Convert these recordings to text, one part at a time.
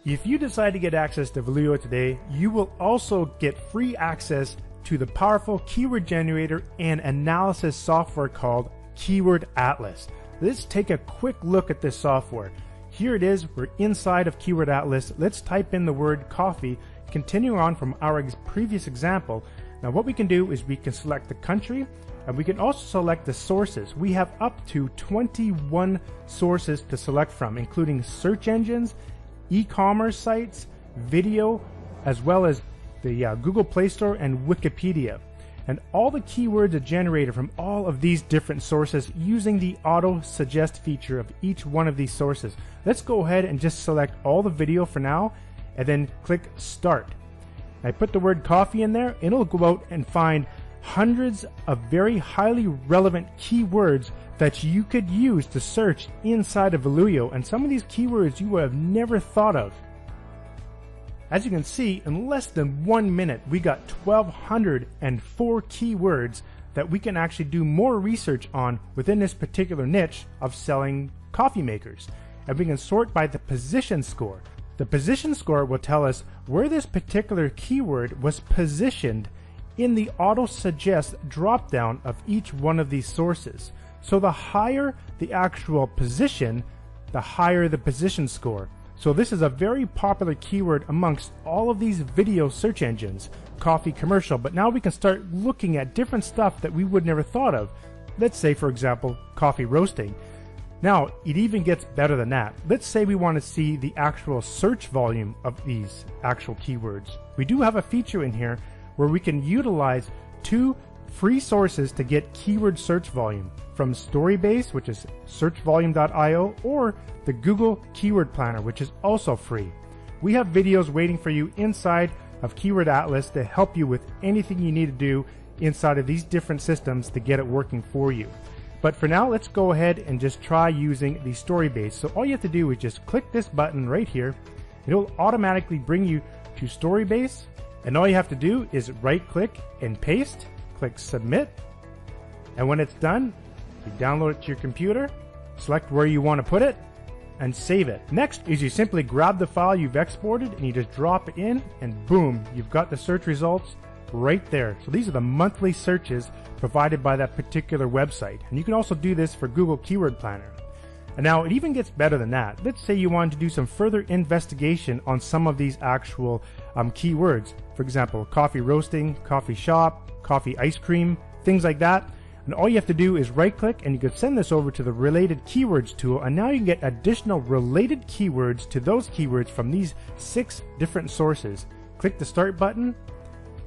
If you decide to get access to Vlueo today, you will also get free access to the powerful keyword generator and analysis software called Keyword Atlas. Let's take a quick look at this software. Here it is, we're inside of Keyword Atlas. Let's type in the word coffee, continue on from our previous example. Now what we can do is we can select the country, and we can also select the sources. We have up to 21 sources to select from, including search engines, e-commerce sites, video, as well as the Google Play Store and Wikipedia. And all the keywords are generated from all of these different sources using the auto suggest feature of each one of these sources. Let's go ahead and just select all the video for now and then click start. I put the word coffee in there and it'll go out and find hundreds of very highly relevant keywords that you could use to search inside of Vlueo, and some of these keywords you would have never thought of. As you can see, in less than 1 minute we got 1,204 keywords that we can actually do more research on within this particular niche of selling coffee makers. And we can sort by the position score. The position score will tell us where this particular keyword was positioned in the auto suggest drop down of each one of these sources. So the higher the actual position, the higher the position score. So this is a very popular keyword amongst all of these video search engines, coffee commercial, but now we can start looking at different stuff that we would never thought of. Let's say, for example, coffee roasting. Now, it even gets better than that. Let's say we want to see the actual search volume of these actual keywords. We do have a feature in here where we can utilize 2 free sources to get keyword search volume from Storybase, which is searchvolume.io, or the Google Keyword Planner, which is also free. We have videos waiting for you inside of Keyword Atlas to help you with anything you need to do inside of these different systems to get it working for you. But for now, let's go ahead and just try using the Storybase. So all you have to do is just click this button right here. It'll automatically bring you to Storybase. And all you have to do is right click and paste, click submit. And when it's done, you download it to your computer, select where you want to put it, and save it. Next is you simply grab the file you've exported and you just drop it in, and boom, you've got the search results right there. So these are the monthly searches provided by that particular website. And you can also do this for Google Keyword Planner. And now it even gets better than that. Let's say you wanted to do some further investigation on some of these actual keywords. For example, coffee roasting, coffee shop, coffee ice cream, things like that. And all you have to do is right click and you can send this over to the related keywords tool, and now you can get additional related keywords to those keywords from these 6 different sources. Click the start button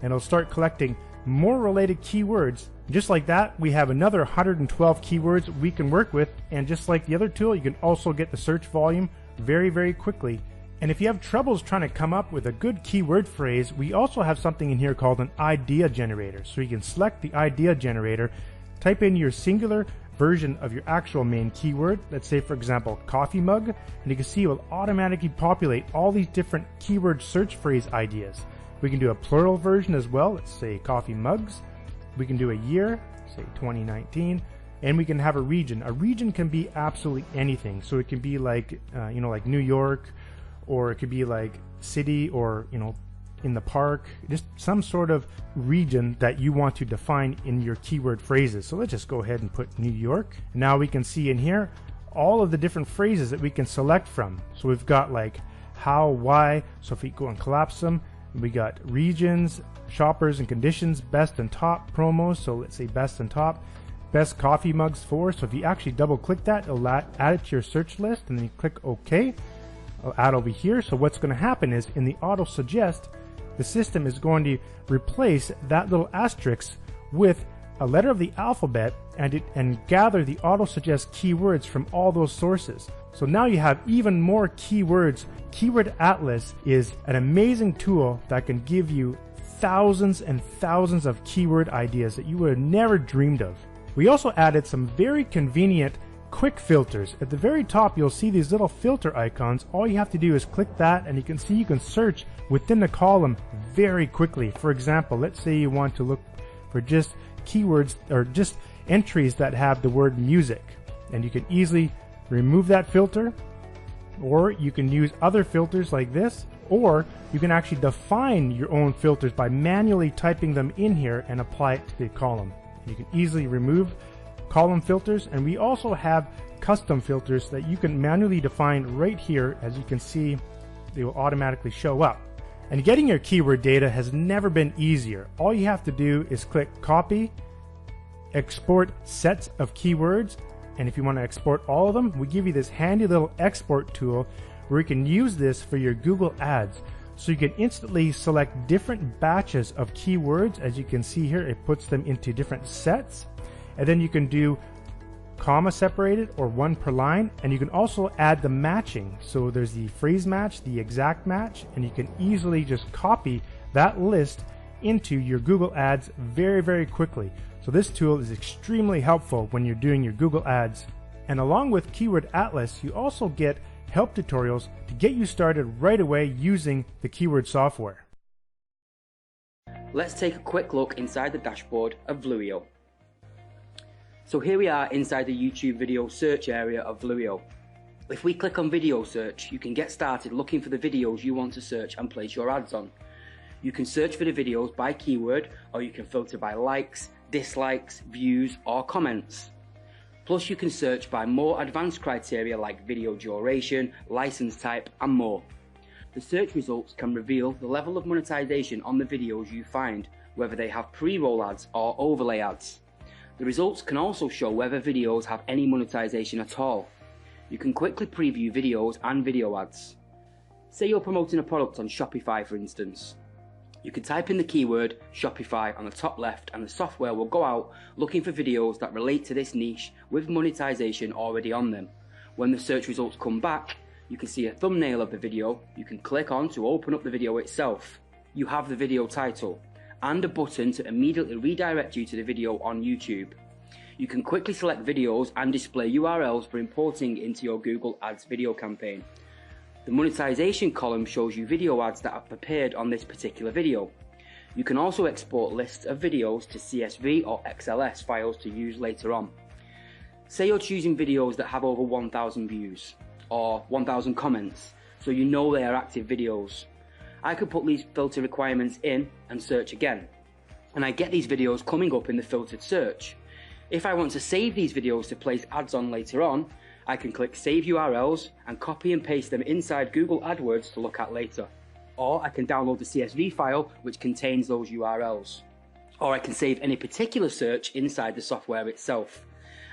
and it'll start collecting more related keywords. Just like that, we have another 112 keywords we can work with, and just like the other tool, you can also get the search volume very, very quickly. And if you have troubles trying to come up with a good keyword phrase, we also have something in here called an idea generator. So you can select the idea generator, type in your singular version of your actual main keyword. Let's say, for example, coffee mug, and you can see it will automatically populate all these different keyword search phrase ideas. We can do a plural version as well. Let's say coffee mugs. We can do a year, say 2019, and we can have a region. A region can be absolutely anything. So it can be like, like New York, or it could be like city, or, in the park, just some sort of region that you want to define in your keyword phrases. So let's just go ahead and put New York. Now we can see in here all of the different phrases that we can select from. So we've got like how, why. So if we go and collapse them, we got regions, shoppers and conditions, best and top promos. So let's say best and top, best coffee mugs for. So if you actually double click that, it'll add it to your search list, and then you click OK. It'll add over here. So what's going to happen is in the auto suggest, the system is going to replace that little asterisk with a letter of the alphabet and gather the auto suggest keywords from all those sources. So now you have even more keywords. Keyword Atlas is an amazing tool that can give you thousands and thousands of keyword ideas that you would have never dreamed of. We also added some very convenient quick filters. At the very top, you'll see these little filter icons. All you have to do is click that, and you can see you can search within the column very quickly. For example, let's say you want to look for just keywords or just entries that have the word music, and you can easily remove that filter or you can use other filters like this, or you can actually define your own filters by manually typing them in here and apply it to the column. You can easily remove column filters, and we also have custom filters that you can manually define right here. As you can see, they will automatically show up. And getting your keyword data has never been easier. All you have to do is click copy, export sets of keywords, and if you want to export all of them, we give you this handy little export tool where you can use this for your Google Ads. So you can instantly select different batches of keywords. As you can see here, it puts them into different sets, and then you can do comma separated or one per line, and you can also add the matching. So there's the phrase match, the exact match, and you can easily just copy that list into your Google Ads very quickly. So this tool is extremely helpful when you're doing your Google Ads. And along with Keyword Atlas, you also get help tutorials to get you started right away using the keyword software. Let's take a quick look inside the dashboard of Vlueo. So here we are inside the YouTube video search area of Vlueo. If we click on video search, you can get started looking for the videos you want to search and place your ads on. You can search for the videos by keyword, or you can filter by likes, dislikes, views, or comments. Plus you can search by more advanced criteria like video duration, license type, and more. The search results can reveal the level of monetization on the videos you find, whether they have pre-roll ads or overlay ads. The results can also show whether videos have any monetization at all. You can quickly preview videos and video ads. Say you're promoting a product on Shopify, for instance. You can type in the keyword Shopify on the top left, and the software will go out looking for videos that relate to this niche with monetization already on them. When the search results come back, you can see a thumbnail of the video you can click on to open up the video itself. You have the video title and a button to immediately redirect you to the video on YouTube. You can quickly select videos and display URLs for importing into your Google Ads video campaign. The monetization column shows you video ads that are prepared on this particular video. You can also export lists of videos to CSV or XLS files to use later on. Say you're choosing videos that have over 1,000 views or 1,000 comments, so you know they are active videos. I could put these filter requirements in and search again, and I get these videos coming up in the filtered search. If I want to save these videos to place ads on later on, I can click Save URLs and copy and paste them inside Google AdWords to look at later. Or I can download the CSV file which contains those URLs. Or I can save any particular search inside the software itself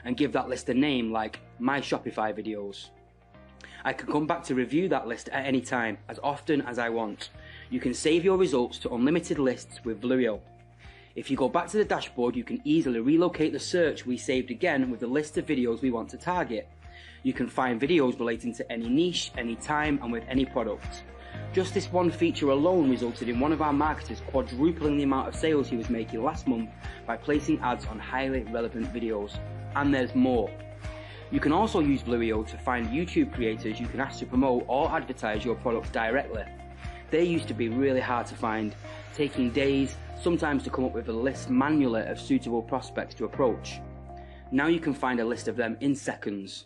and give that list a name like My Shopify Videos. I can come back to review that list at any time, as often as I want. You can save your results to unlimited lists with Vlueo. If you go back to the dashboard, you can easily relocate the search we saved again with the list of videos we want to target. You can find videos relating to any niche, any time, and with any product. Just this one feature alone resulted in one of our marketers quadrupling the amount of sales he was making last month by placing ads on highly relevant videos. And there's more. You can also use Vlueo to find YouTube creators you can ask to promote or advertise your products directly. They used to be really hard to find, taking days, sometimes to come up with a list manually of suitable prospects to approach. Now you can find a list of them in seconds,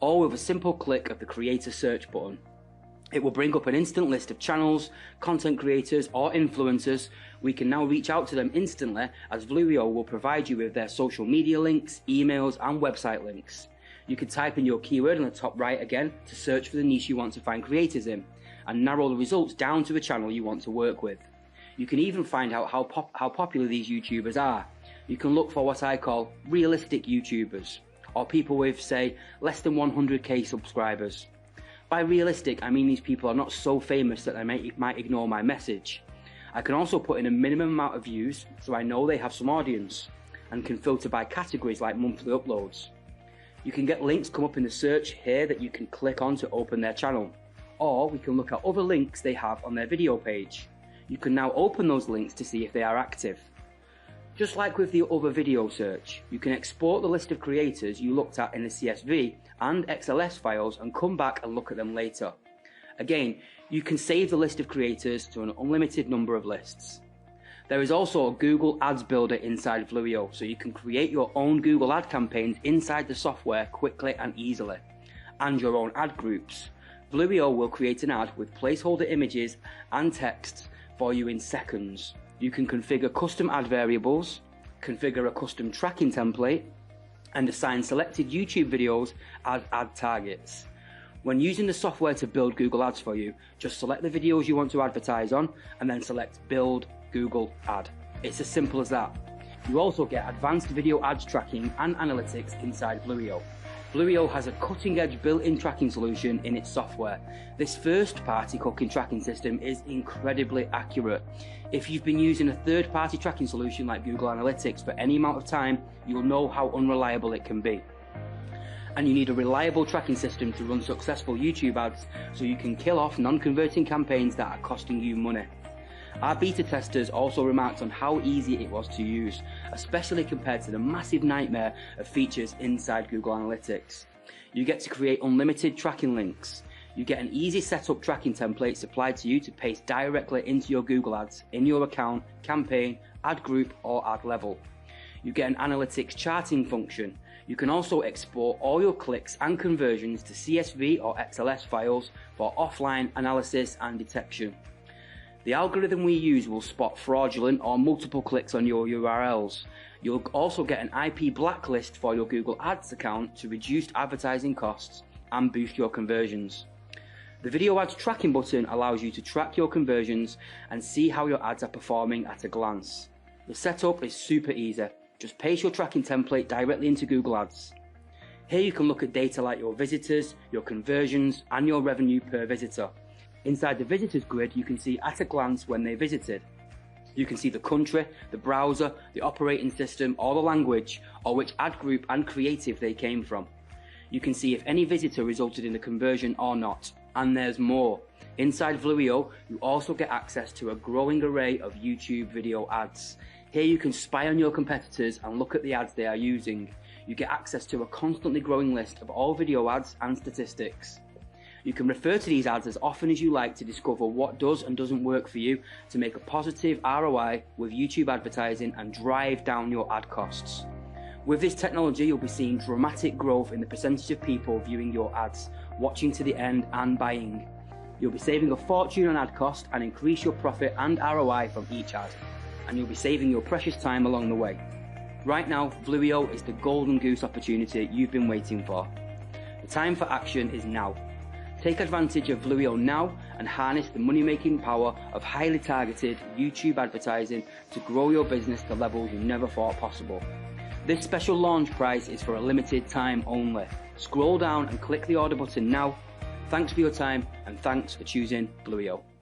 all with a simple click of the Creator Search button. It will bring up an instant list of channels, content creators or influencers. We can now reach out to them instantly, as Vlueo will provide you with their social media links, emails and website links. You can type in your keyword on the top right again to search for the niche you want to find creators in, and narrow the results down to the channel you want to work with. You can even find out how popular these YouTubers are. You can look for what I call realistic YouTubers, or people with, say, less than 100k subscribers. By realistic, I mean these people are not so famous that they might ignore my message. I can also put in a minimum amount of views, so I know they have some audience, and can filter by categories like monthly uploads. You can get links come up in the search here that you can click on to open their channel, or we can look at other links they have on their video page. You can now open those links to see if they are active. Just like with the other video search, you can export the list of creators you looked at in the CSV and XLS files and come back and look at them later. Again, you can save the list of creators to an unlimited number of lists. There is also a Google Ads Builder inside Vlueo, so you can create your own Google ad campaigns inside the software quickly and easily, and your own ad groups. Vlueo will create an ad with placeholder images and texts for you in seconds. You can configure custom ad variables, configure a custom tracking template, and assign selected YouTube videos as ad targets. When using the software to build Google Ads for you, just select the videos you want to advertise on and then select Build Google Ad. It's as simple as that. You also get advanced video ads tracking and analytics inside Vlueo. Vlueo has a cutting-edge built-in tracking solution in its software. This first-party cooking tracking system is incredibly accurate. If you've been using a third-party tracking solution like Google Analytics for any amount of time, you'll know how unreliable it can be. And you need a reliable tracking system to run successful YouTube ads so you can kill off non-converting campaigns that are costing you money. Our beta testers also remarked on how easy it was to use, especially compared to the massive nightmare of features inside Google Analytics. You get to create unlimited tracking links. You get an easy setup tracking template supplied to you to paste directly into your Google Ads in your account, campaign, ad group or ad level. You get an analytics charting function. You can also export all your clicks and conversions to CSV or XLS files for offline analysis and detection. The algorithm we use will spot fraudulent or multiple clicks on your URLs. You'll also get an IP blacklist for your Google Ads account to reduce advertising costs and boost your conversions. The video ads tracking button allows you to track your conversions and see how your ads are performing at a glance. The setup is super easy. Just paste your tracking template directly into Google Ads. Here you can look at data like your visitors, your conversions, and your revenue per visitor. Inside the visitors grid, you can see at a glance when they visited. You can see the country, the browser, the operating system, or the language, or which ad group and creative they came from. You can see if any visitor resulted in a conversion or not. And there's more. Inside Vlueo, you also get access to a growing array of YouTube video ads. Here you can spy on your competitors and look at the ads they are using. You get access to a constantly growing list of all video ads and statistics. You can refer to these ads as often as you like to discover what does and doesn't work for you to make a positive ROI with YouTube advertising and drive down your ad costs. With this technology, you'll be seeing dramatic growth in the percentage of people viewing your ads, watching to the end and buying. You'll be saving a fortune on ad cost and increase your profit and ROI from each ad. And you'll be saving your precious time along the way. Right now, Vlueo is the golden goose opportunity you've been waiting for. The time for action is now. Take advantage of Vlueo now and harness the money-making power of highly targeted YouTube advertising to grow your business to levels you never thought possible. This special launch price is for a limited time only. Scroll down and click the order button now. Thanks for your time and thanks for choosing Vlueo.